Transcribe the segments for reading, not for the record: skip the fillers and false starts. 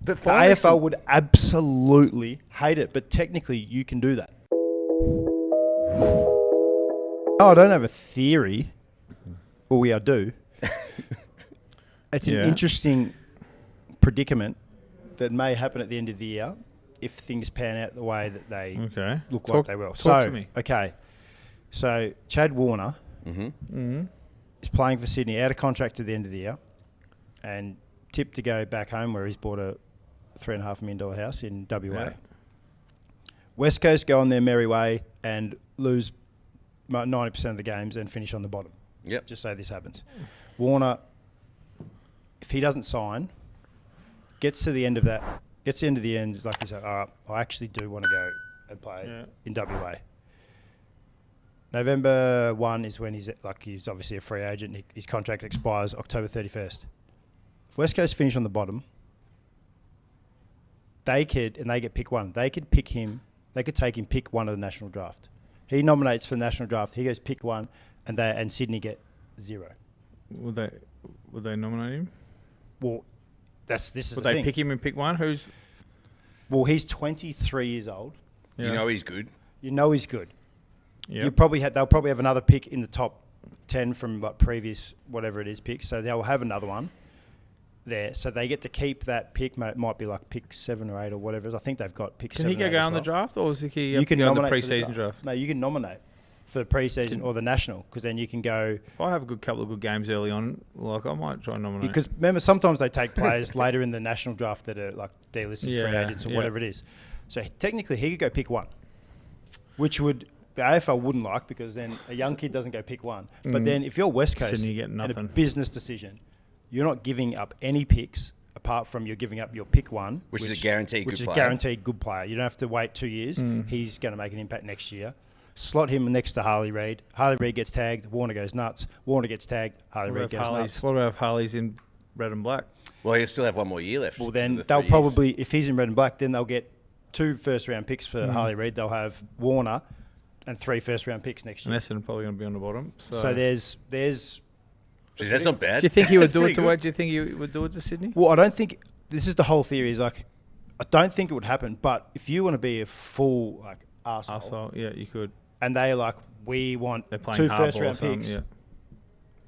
But the AFL would absolutely hate it, but technically you can do that. Oh, I don't have a theory. Well, I do. It's an interesting predicament that may happen at the end of the year if things pan out the way that they look like they will. Talk to me. So Chad Warner is playing for Sydney out of contract at the end of the year and tipped to go back home where he's bought a $3.5 million house in WA. Yeah. West Coast go on their merry way and lose 90% of the games and finish on the bottom. Yep. Just say this happens. Warner, if he doesn't sign, gets to the end of the end, like he's like, I actually do want to go and play in WA. November 1 is when he's obviously a free agent. His contract expires October 31st. If West Coast finish on the bottom, they get pick one. They could pick him. They could take him pick one of the national draft. He nominates for the national draft. He goes pick one, and Sydney get 0. Would they nominate him? Well, this is the Would thing. they pick him and pick one? Well, he's 23 years old. Yeah. You know he's good. Yep. They'll probably have another pick in the top 10 from like previous whatever it is picks. So they'll have another one there. So they get to keep that pick. Might be like pick 7 or 8 or whatever it is. I think they've got pick 7 or 8 Can he go as on well. the draft, or is he You can go on the nominate for the pre-season draft? No, you can nominate for the pre-season or the national, because then you can go. If I have a couple of good games early on, like I might try and nominate. Because remember, sometimes they take players later in the national draft that are like delisted free agents or whatever it is. So technically, he could go pick one, which the AFL wouldn't like, because then a young kid doesn't go pick one. But then if you're West Coast Sydney get and nothing. a business decision, you're not giving up any picks apart from you're giving up your pick one, which is a guaranteed good player. You don't have to wait 2 years. He's going to make an impact next year. Slot him next to Harley Reid. Harley Reid gets tagged. Warner goes nuts. Warner gets tagged. Harley Reid goes nuts. What about if Harley's in red and black? Well, he'll still have 1 more year left. Well, then they'll probably, if he's in red and black, then they'll get 2 first-round picks for Harley Reid. They'll have Warner and 3 first-round picks next year. And Essendon probably going to be on the bottom. So there's. Jeez, that's not bad. Do you think he would do it to what? Do you think he would do it to Sydney? Well, I don't think. This is the whole theory. Is like, I don't think it would happen. But if you want to be a full arsehole, yeah, you could. And they're like, we want 2 first-round picks. Yeah.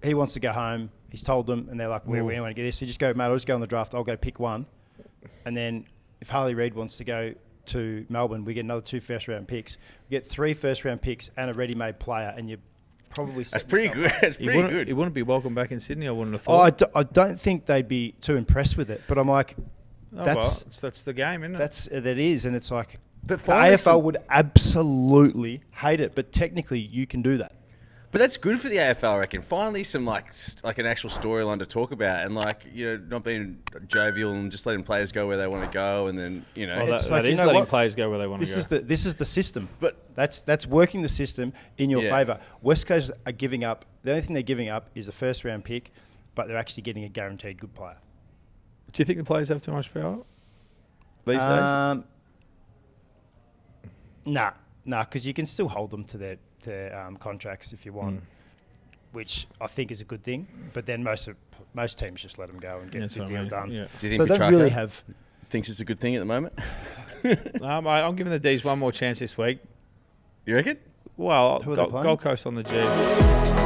He wants to go home. He's told them, and they're like, we want to get this. So just go, mate, I'll just go on the draft. I'll go pick one. And then if Harley Reid wants to go to Melbourne, we get another 2 first-round picks. We get 3 first-round picks and a ready-made player, and you probably... That's pretty good. That's pretty good. He wouldn't be welcome back in Sydney, I wouldn't have thought. I don't think they'd be too impressed with it, but I'm like, that's the game, isn't it? That is, and it's like... But the AFL would absolutely hate it, but technically you can do that. But that's good for the AFL, I reckon. Finally, some like an actual storyline to talk about, and not being jovial and just letting players go where they want to go, and then it's that is letting players go where they want to go. This is the system, but that's working the system in your favour. West Coast are giving up. The only thing they're giving up is a first-round pick, but they're actually getting a guaranteed good player. Do you think the players have too much power these days? Nah, because you can still hold them to their contracts if you want, which I think is a good thing. But then most teams just let them go and get the deal done. Yeah. Do you think so they really have thinks it's a good thing at the moment? I'm giving the D's one more chance this week. You reckon? Well, Gold Coast on the G.